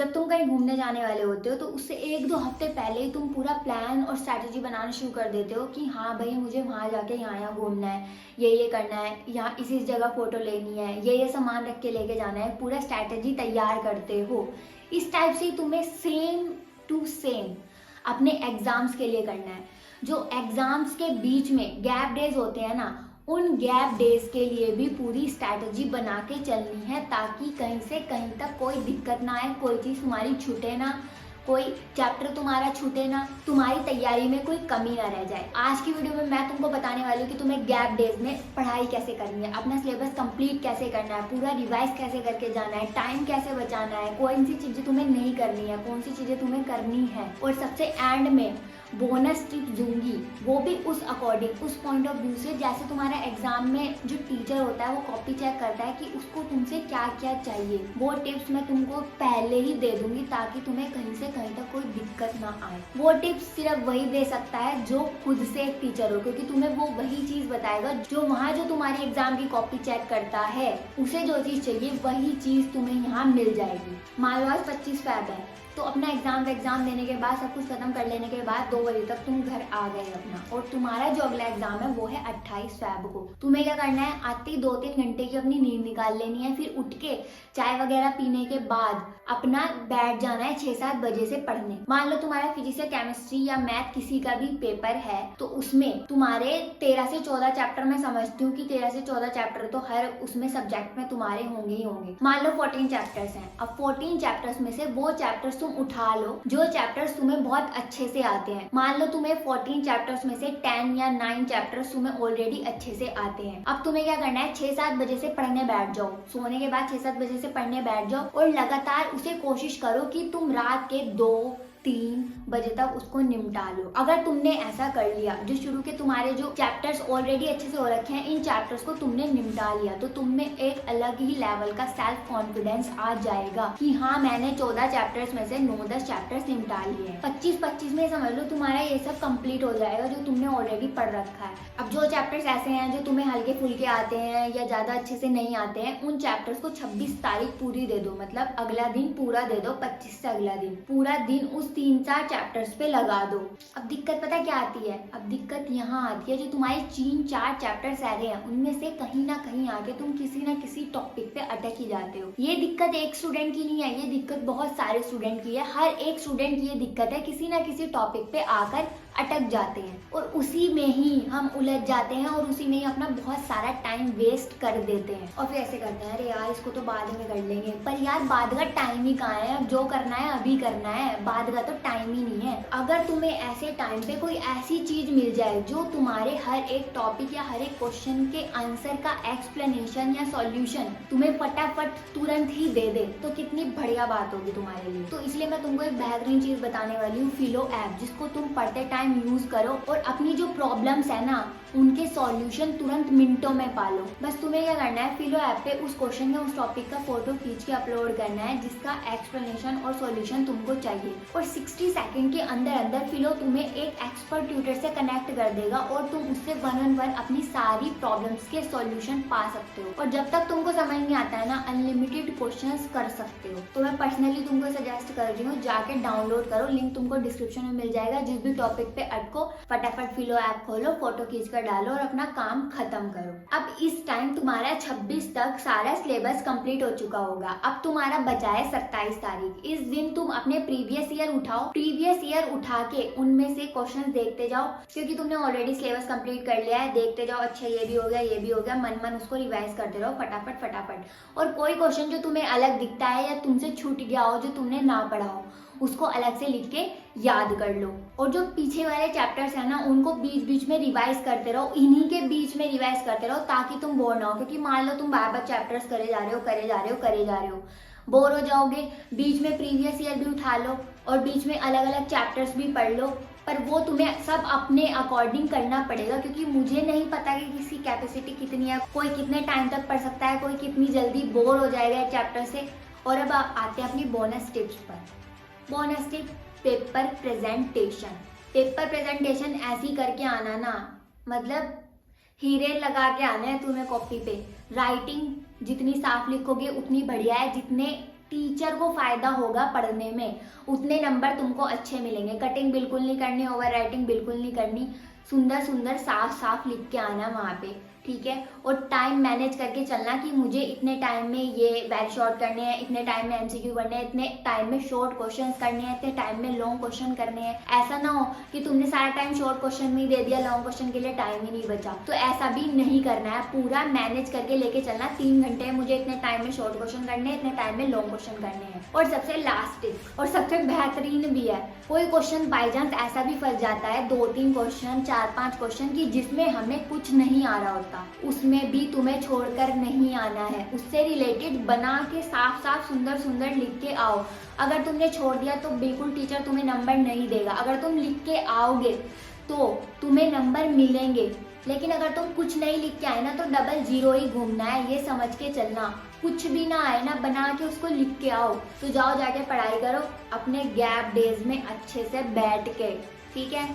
जब तुम कहीं घूमने जाने वाले होते हो तो उससे 1-2 हफ्ते पहले ही तुम पूरा प्लान और स्ट्रैटेजी बनाना शुरू कर देते हो कि हाँ भाई मुझे वहाँ जाके यहाँ घूमना है, ये करना है, यहाँ इस जगह फोटो लेनी है, ये सामान रख के लेके जाना है, पूरा स्ट्रैटेजी तैयार करते हो। इस टाइप से तुम्हें सेम टू सेम अपने एग्जाम्स के लिए करना है। जो एग्जाम्स के बीच में गैप डेज होते हैं ना, उन गैप डेज के लिए भी पूरी स्ट्रैटेजी बना के चलनी है, ताकि कहीं से कहीं तक कोई दिक्कत ना आए, कोई चीज़ तुम्हारी छूटे ना, कोई चैप्टर तुम्हारा छूटे ना, तुम्हारी तैयारी में कोई कमी ना रह जाए। आज की वीडियो में मैं तुमको बताने वाली हूँ कि तुम्हें गैप डेज में पढ़ाई कैसे करनी है, अपना सिलेबस कंप्लीट कैसे करना है, पूरा रिवाइज कैसे करके जाना है, टाइम कैसे बचाना है, कौन सी चीज़ें तुम्हें नहीं करनी है, कौन सी चीज़ें तुम्हें करनी है, और सबसे एंड में बोनस टिप दूंगी, वो भी उस अकॉर्डिंग, उस पॉइंट ऑफ व्यू से जैसे तुम्हारा एग्जाम में जो टीचर होता है वो कॉपी चेक करता है कि उसको तुमसे क्या क्या चाहिए। वो टिप्स मैं तुमको पहले ही दे दूंगी ताकि तुम्हें कहीं से कहीं तक कोई दिक्कत ना आए। वो टिप्स सिर्फ वही दे सकता है जो खुद से एक टीचर हो, क्योंकि तुम्हें वो वही चीज बताएगा जो वहाँ जो तुम्हारी एग्जाम की कॉपी चेक करता है, उसे जो चीज चाहिए वही चीज तुम्हें यहाँ मिल जाएगी। मान लो आज 25 फेब है, तो अपना एग्जाम देने के बाद, सब कुछ खत्म कर लेने के बाद 2 बजे तक तुम घर आ गए अपना, और तुम्हारा जो अगला एग्जाम है वो है 28 फेब को। तुम्हें क्या करना है, आते ही 2-3 घंटे की अपनी नींद निकाल लेनी है, फिर उठ के चाय वगैरह पीने के बाद अपना बैठ जाना है 6-7 बजे से पढ़ने। मान लो तुम्हारा फिजिक्स या केमिस्ट्री या मैथ किसी का भी पेपर है, तो उसमें तुम्हारे 13 से 14 चैप्टर, मैं समझती हूँ कि 13 से 14 चैप्टर तो हर उसमें सब्जेक्ट में तुम्हारे होंगे ही होंगे। मान लो 14 चैप्टर्स हैं, अब 14 चैप्टर्स में से वो चैप्टर्स तुम उठा लो जो चैप्टर्स तुम्हें बहुत अच्छे से आते हैं। मान लो तुम्हें 14 चैप्टर्स में से 10 या 9 चैप्टर्स तुम्हें ऑलरेडी अच्छे से आते हैं। अब तुम्हें क्या करना है, 6-7 बजे से पढ़ने बैठ जाओ, सोने के बाद 6-7 बजे से पढ़ने बैठ जाओ, और लगातार उसे कोशिश करो कि तुम रात के 2-3 बजे तक उसको निपटा लो। अगर तुमने ऐसा कर लिया, जो शुरू के तुम्हारे जो चैप्टर्स ऑलरेडी अच्छे से हो रखे हैं, इन चैप्टर्स को तुमने निपटा लिया, तो तुम में एक अलग ही लेवल का सेल्फ कॉन्फिडेंस आ जाएगा कि हाँ मैंने 14 चैप्टर्स में से 9-10 चैप्टर्स निपटा लिए हैं। 25-25 में समझ लो तुम्हारा ये सब कंप्लीट हो जाएगा जो तुमने ऑलरेडी पढ़ रखा है। अब जो चैप्टर्स ऐसे हैं जो तुम्हें हल्के फुल्के आते हैं या ज्यादा अच्छे से नहीं आते हैं, उन चैप्टर्स को 26 तारीख पूरी दे दो, मतलब अगला दिन पूरा दे दो, 25 से अगला दिन पूरा दिन उस 3-4 चैप्टर्स पे लगा दो। अब दिक्कत पता क्या आती है, अब दिक्कत यहाँ आती है जो तुम्हारे 3-4 चैप्टर्स रह गए हैं, उनमें से कहीं ना कहीं आके तुम किसी ना किसी टॉपिक पे अटक ही जाते हो। ये दिक्कत एक स्टूडेंट की नहीं है, ये दिक्कत बहुत सारे स्टूडेंट की है। हर एक स्टूडेंट की ये दिक्कत है, किसी ना किसी टॉपिक पे आकर अटक जाते हैं और उसी में ही हम उलझ जाते हैं और उसी में ही अपना बहुत सारा टाइम वेस्ट कर देते हैं, और फिर ऐसे करते हैं अरे यार इसको तो बाद में कर लेंगे। पर यार बाद का टाइम ही कहाँ है, अब जो करना है अभी करना है, बाद का तो टाइम ही नहीं है। अगर तुम्हें ऐसे टाइम पे कोई ऐसी चीज मिल जाए जो तुम्हारे हर एक टॉपिक या हर एक क्वेश्चन के आंसर का एक्सप्लेनेशन या सॉल्यूशन तुम्हें फटाफट तुरंत ही दे दे, तो कितनी बढ़िया बात होगी तुम्हारे लिए। तो इसलिए मैं तुमको एक बेहतरीन चीज बताने वाली हूँ, फिलो ऐप, जिसको तुम पढ़ते टाइम यूज करो और अपनी जो प्रॉब्लम्स है ना उनके सॉल्यूशन तुरंत मिनटों में पालो। बस तुम्हें क्या करना है, फिलो ऐप पे उस क्वेश्चन या उस टॉपिक का फोटो खींच के अपलोड करना है जिसका एक्सप्लेनेशन और सॉल्यूशन तुमको चाहिए, और 60 सेकंड के अंदर अंदर फिलो तुम्हें एक एक्सपर्ट ट्यूटर से कनेक्ट कर देगा और तुम उससे 1-on-1 अपनी सारी प्रॉब्लम्स के सॉल्यूशन पा सकते हो। और जब तक तुमको समझ नहीं आता है ना, अनलिमिटेड क्वेश्चंस कर सकते हो। तो मैं पर्सनली तुमको सजेस्ट कर रही हूँ, जाके डाउनलोड करो, लिंक तुमको डिस्क्रिप्शन में मिल जाएगा। जिस भी टॉपिक पे अटको फटाफट फिलो ऐप खोलो, फोटो खींच कर डालो और अपना काम खत्म करो। अब इस टाइम तुम्हारा 26 तक सारा सिलेबस कंप्लीट हो चुका होगा। अब तुम्हारा बचा है 27 तारीख। इस दिन तुम अपने प्रीवियस ईयर उठाओ, प्रीवियस ईयर उठा के उनमें से क्वेश्चन देखते जाओ, क्योंकि तुमने ऑलरेडी सिलेबस कंप्लीट कर लिया है। देखते जाओ, अच्छा ये भी हो गया, ये भी हो गया, मन मन उसको रिवाइज करते रहो फटाफट फटाफट। और कोई क्वेश्चन जो तुम्हें अलग दिखता है या तुमसे छूट गया हो, जो तुमने ना पढ़ा हो, उसको अलग से लिख के याद कर लो। और जो पीछे वाले चैप्टर्स है ना, उनको बीच बीच में रिवाइज करते रहो, इन्हीं के बीच में रिवाइज करते रहो ताकि तुम बोर ना हो। क्योंकि मान लो तुम बार बार चैप्टर्स करे जा रहे हो, बोर हो जाओगे। बीच में प्रीवियस ईयर भी उठा लो और बीच में अलग अलग चैप्टर्स भी पढ़ लो, पर वो तुम्हें सब अपने अकॉर्डिंग करना पड़ेगा, क्योंकि मुझे नहीं पता कि किसी कैपेसिटी कितनी है, कोई कितने टाइम तक पढ़ सकता है, कोई कितनी जल्दी बोर हो जाएगा चैप्टर से। और अब आते हैं अपनी बोनस टिप्स पर। Bonus tip, paper presentation. Paper presentation ऐसी करके आना ना, मतलब हीरे लगा के आना है तुम्हें कॉपी पे। राइटिंग जितनी साफ लिखोगे उतनी बढ़िया है, जितने टीचर को फायदा होगा पढ़ने में, उतने नंबर तुमको अच्छे मिलेंगे। कटिंग बिल्कुल नहीं करनी, ओवर राइटिंग बिल्कुल नहीं करनी, सुंदर सुंदर साफ साफ लिख के आना वहाँ पे, ठीक है। और टाइम मैनेज करके चलना कि मुझे इतने टाइम में ये वेरी शॉर्ट करने हैं, इतने टाइम में एमसीक्यू करने हैं, इतने टाइम में शॉर्ट क्वेश्चंस करने हैं, इतने टाइम में लॉन्ग क्वेश्चन करने हैं। ऐसा ना हो कि तुमने सारा टाइम शॉर्ट क्वेश्चन में ही दे दिया, लॉन्ग क्वेश्चन के लिए टाइम ही नहीं बचा। तो ऐसा भी नहीं करना है, पूरा मैनेज करके लेके चलना। 3 घंटे मुझे इतने टाइम में शॉर्ट क्वेश्चन करने हैं, इतने टाइम में लॉन्ग क्वेश्चन करने हैं। और सबसे लास्ट टिप और सबसे बेहतरीन भी है, कोई क्वेश्चन बाई चांस ऐसा भी फंस जाता है, 2-3 क्वेश्चन 4-5 क्वेश्चन की जिसमें हमें कुछ नहीं आ रहा होता, उसमें भी तुम्हें छोड़कर नहीं आना है। उससे रिलेटेड बना के साफ साफ सुंदर सुंदर लिख के आओ। अगर तुमने छोड़ दिया तो बिल्कुल टीचर तुम्हें नंबर नहीं देगा। अगर तुम लिख के आओगे तो तुम्हें नंबर मिलेंगे, लेकिन अगर तुम कुछ नहीं लिख के आए ना तो डबल जीरो ही घूमना है, ये समझ के चलना। कुछ भी ना आए ना, बना के उसको लिख के आओ। तो जाओ जाके पढ़ाई करो अपने गैप डेज में अच्छे से बैठ के, ठीक है।